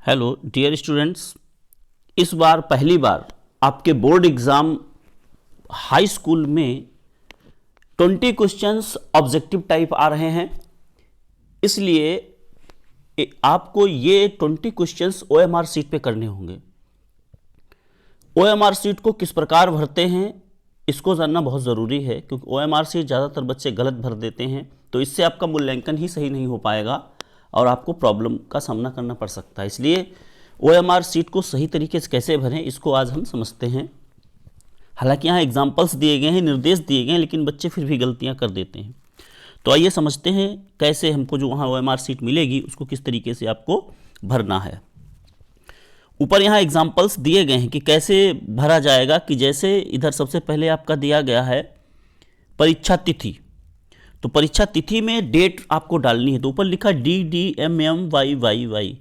Hello dear students, इस बार पहली बार आपके बोर्ड एग्ज़ाम हाई स्कूल में 20 क्वेश्चंस ऑब्जेक्टिव टाइप आ रहे हैं। इसलिए आपको ये 20 क्वेश्चंस ओएमआर शीट पे करने होंगे। ओएमआर शीट को किस प्रकार भरते हैं इसको जानना बहुत ज़रूरी है, क्योंकि ओएमआर शीट ज़्यादातर बच्चे गलत भर देते हैं, तो इससे आपका मूल्यांकन ही सही नहीं हो पाएगा और आपको प्रॉब्लम का सामना करना पड़ सकता है। इसलिए ओएमआर शीट को सही तरीके से कैसे भरें इसको आज हम समझते हैं। हालांकि यहाँ एग्जाम्पल्स दिए गए हैं, निर्देश दिए गए हैं, लेकिन बच्चे फिर भी गलतियाँ कर देते हैं। तो आइए समझते हैं कैसे हमको जो वहाँ ओएमआर शीट मिलेगी उसको किस तरीके से आपको भरना है। ऊपर यहाँ एग्जाम्पल्स दिए गए हैं कि कैसे भरा जाएगा। कि जैसे इधर सबसे पहले आपका दिया गया है परीक्षा तिथि, तो परीक्षा तिथि में डेट आपको डालनी है। तो ऊपर लिखा DDMMYYY।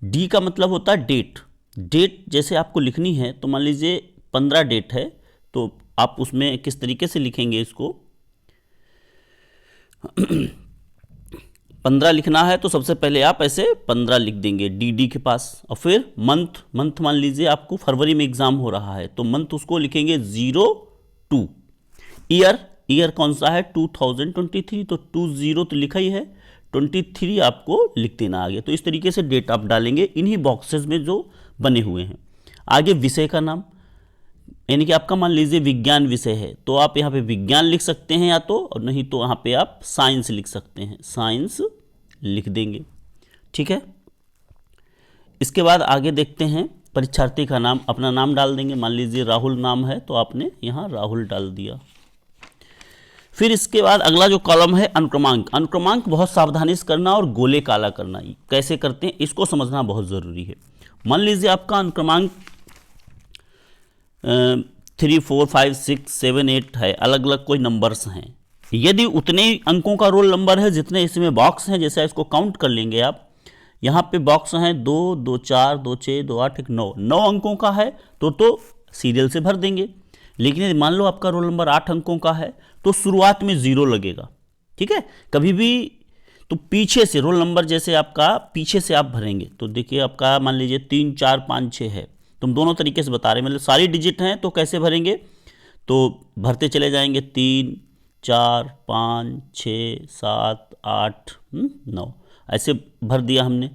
डी का मतलब होता है डेट। डेट जैसे आपको लिखनी है, तो मान लीजिए 15 डेट है, तो आप उसमें किस तरीके से लिखेंगे इसको 15 लिखना है, तो सबसे पहले आप ऐसे 15 लिख देंगे डी के पास। और फिर मंथ मान लीजिए आपको फरवरी में एग्ज़ाम हो रहा है, तो मंथ उसको लिखेंगे 02। ईयर कौन सा है 2023, तो 20 तो लिखा ही है, 23 आपको लिख देना आगे। तो इस तरीके से डेट आप डालेंगे इन्हीं बॉक्सेस में जो बने हुए हैं। आगे विषय का नाम, यानी कि आपका मान लीजिए विज्ञान विषय है, तो आप यहाँ पे विज्ञान लिख सकते हैं या तो, और नहीं तो यहाँ पे आप साइंस लिख सकते हैं, साइंस लिख देंगे। ठीक है। इसके बाद आगे देखते हैं परीक्षार्थी का नाम, अपना नाम डाल देंगे। मान लीजिए राहुल नाम है, तो आपने यहाँ राहुल डाल दिया। फिर इसके बाद अगला जो कॉलम है अनुक्रमांक। अनुक्रमांक बहुत सावधानी से करना और गोले काला करना। कैसे करते हैं इसको समझना बहुत ज़रूरी है। मान लीजिए आपका अनुक्रमांक 3, 4, 5, 6, 7, 8 है, अलग अलग कोई नंबर्स हैं। यदि उतने अंकों का रोल नंबर है जितने इसमें बॉक्स हैं, जैसे इसको काउंट कर लेंगे आप, यहाँ पे बॉक्स हैं 2, 2, 4, 2, 6, 2, 8, 9 अंकों का है, तो सीरियल से भर देंगे। लेकिन यदि मान लो आपका रोल नंबर 8 अंकों का है, तो शुरुआत में 0 लगेगा। ठीक है। कभी भी तो पीछे से रोल नंबर, जैसे आपका पीछे से आप भरेंगे, तो देखिए आपका मान लीजिए 3, 4, 5, 6 है, तुम दोनों तरीके से बता रहे हैं, मतलब सारी डिजिट हैं, तो कैसे भरेंगे, तो भरते चले जाएंगे 3, 4, 5, 6, 7, 8, 9, ऐसे भर दिया हमने।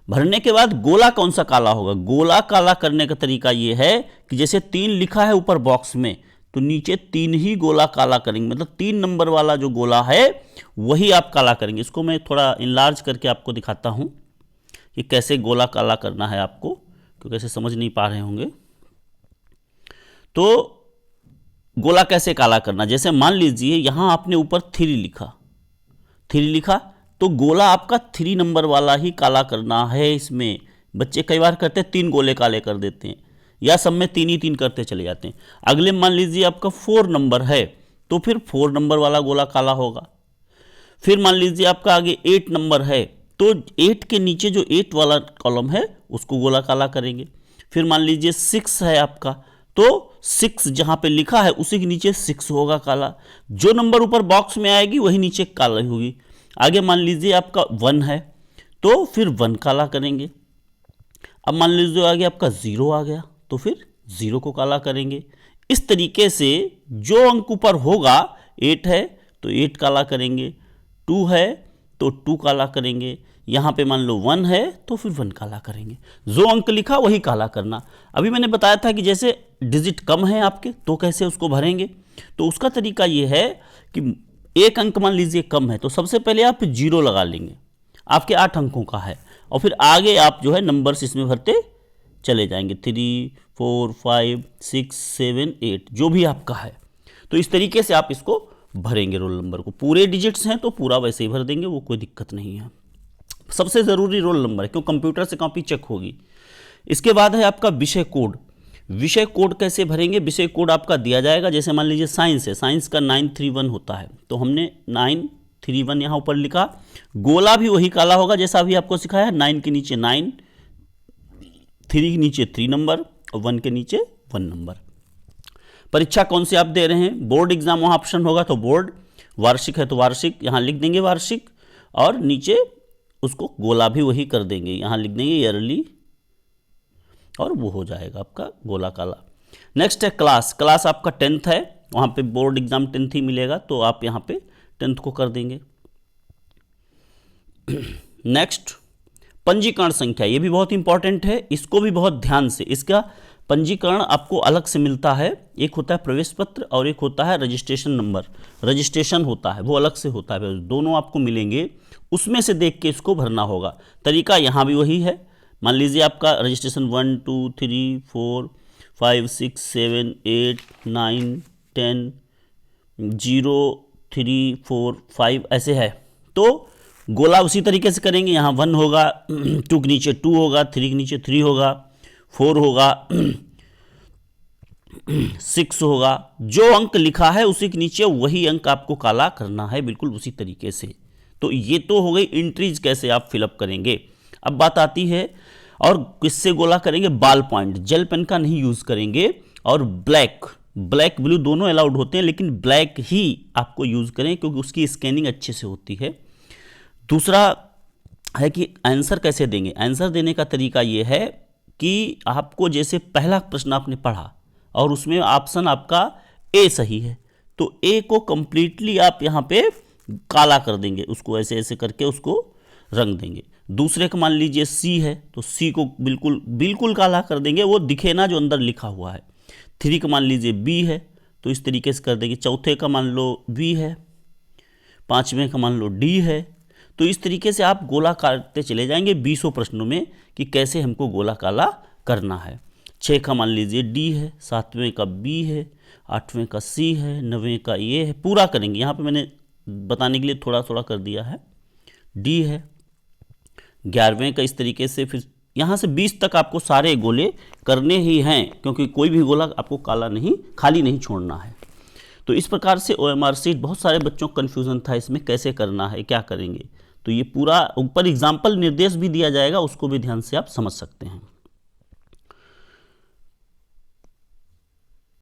भरने के बाद गोला कौन सा काला होगा। गोला काला करने का तरीका ये है कि जैसे 3 लिखा है ऊपर बॉक्स में, तो नीचे 3 ही गोला काला करेंगे, मतलब 3 नंबर वाला जो गोला है वही आप काला करेंगे। इसको मैं थोड़ा इनलार्ज करके आपको दिखाता हूँ कि कैसे गोला काला करना है आपको, क्योंकि ऐसे समझ नहीं पा रहे होंगे। तो गोला कैसे काला करना, जैसे मान लीजिए यहाँ आपने ऊपर 3 लिखा, तो गोला आपका 3 नंबर वाला ही काला करना है। इसमें बच्चे कई बार करते हैं 3 गोले काले कर देते हैं, या सब में 3 ही 3 करते चले जाते हैं। अगले मान लीजिए आपका 4 नंबर है, तो फिर 4 नंबर वाला गोला काला होगा। फिर मान लीजिए आपका आगे 8 नंबर है, तो 8 के नीचे जो 8 वाला कॉलम है उसको गोला काला करेंगे। फिर मान लीजिए 6 है आपका, तो 6 जहाँ पे लिखा है उसी के नीचे 6 होगा काला। जो नंबर ऊपर बॉक्स में आएगी वही नीचे काला होगी। आगे मान लीजिए आपका 1 है, तो फिर 1 काला करेंगे। अब मान लीजिए आगे आपका 0 आ गया, तो फिर 0 को काला करेंगे। इस तरीके से जो अंक ऊपर होगा, 8 है तो 8 काला करेंगे, 2 है तो 2 काला करेंगे, यहाँ पे मान लो 1 है तो फिर 1 काला करेंगे। जो अंक लिखा वही काला करना। अभी मैंने बताया था कि जैसे डिजिट कम है आपके, तो कैसे उसको भरेंगे, तो उसका तरीका ये है कि एक अंक मान लीजिए कम है, तो सबसे पहले आप 0 लगा लेंगे, आपके 8 अंकों का है, और फिर आगे आप जो है नंबर्स इसमें भरते चले जाएंगे, 3, 4, 5, 6, 7, 8 जो भी आपका है। तो इस तरीके से आप इसको भरेंगे। रोल नंबर को पूरे डिजिट्स हैं तो पूरा वैसे ही भर देंगे, वो कोई दिक्कत नहीं है। सबसे ज़रूरी रोल नंबर है, क्यों कंप्यूटर से कॉपी चेक होगी। इसके बाद है आपका विषय कोड। विषय कोड कैसे भरेंगे, विषय कोड आपका दिया जाएगा। जैसे मान लीजिए साइंस है, साइंस का 931 होता है, तो हमने 931 यहाँ ऊपर लिखा। गोला भी वही काला होगा जैसा अभी आपको सिखाया, 9 के नीचे 9, 3 के नीचे 3 नंबर और 1 के नीचे 1 नंबर। परीक्षा कौन सी आप दे रहे हैं, बोर्ड एग्जाम वहाँ ऑप्शन होगा तो बोर्ड, वार्षिक है तो वार्षिक यहाँ लिख देंगे वार्षिक, और नीचे उसको गोला भी वही कर देंगे, यहाँ लिख देंगे ईयरली और वो हो जाएगा आपका गोला काला। नेक्स्ट है क्लास। क्लास आपका 10th है, वहाँ पे बोर्ड एग्जाम 10th ही मिलेगा, तो आप यहाँ पे 10th को कर देंगे। नेक्स्ट पंजीकरण संख्या, ये भी बहुत इंपॉर्टेंट है, इसको भी बहुत ध्यान से, इसका पंजीकरण आपको अलग से मिलता है। एक होता है प्रवेश पत्र और एक होता है रजिस्ट्रेशन नंबर, रजिस्ट्रेशन होता है वो अलग से होता है, दोनों आपको मिलेंगे, उसमें से देख के इसको भरना होगा। तरीका यहाँ भी वही है। मान लीजिए आपका रजिस्ट्रेशन 1 2 3 4 5 6 7 8 9 10 0 3 4 5 ऐसे है, तो गोला उसी तरीके से करेंगे। यहाँ 1 होगा, 2 के नीचे 2 होगा, 3 के नीचे 3 होगा, 4 होगा, 6 होगा, जो अंक लिखा है उसी के नीचे वही अंक आपको काला करना है, बिल्कुल उसी तरीके से। तो ये तो हो गई एंट्रीज कैसे आप फिलअप करेंगे। अब बात आती है और किससे गोला करेंगे, बॉल पॉइंट, जेल पेन का नहीं यूज करेंगे, और ब्लैक ब्लू दोनों अलाउड होते हैं, लेकिन ब्लैक ही आपको यूज करें क्योंकि उसकी स्कैनिंग अच्छे से होती है। दूसरा है कि आंसर कैसे देंगे। आंसर देने का तरीका ये है कि आपको जैसे पहला प्रश्न आपने पढ़ा और उसमें ऑप्शन आपका ए सही है, तो ए को कंप्लीटली आप यहाँ पे काला कर देंगे, उसको ऐसे ऐसे करके उसको रंग देंगे। दूसरे का मान लीजिए सी है, तो सी को बिल्कुल काला कर देंगे, वो दिखे ना जो अंदर लिखा हुआ है। 3 का मान लीजिए बी है, तो इस तरीके से कर देंगे। चौथे का मान लो बी है, 5वें का मान लो डी है। तो इस तरीके से आप गोला काटते चले जाएंगे 20 प्रश्नों में कि कैसे हमको गोला काला करना है। 6 का मान लीजिए डी है, 7वें का बी है, 8वें का सी है, 9वें का ये है, पूरा करेंगे। यहाँ पे मैंने बताने के लिए थोड़ा थोड़ा कर दिया है। डी है, 11वें का इस तरीके से, फिर यहाँ से 20 तक आपको सारे गोले करने ही हैं, क्योंकि कोई भी गोला आपको काला नहीं, खाली नहीं छोड़ना है। तो इस प्रकार से OMR शीट, बहुत सारे बच्चों को कन्फ्यूज़न था इसमें कैसे करना है, क्या करेंगे। तो ये पूरा ऊपर एग्जाम्पल निर्देश भी दिया जाएगा, उसको भी ध्यान से आप समझ सकते हैं।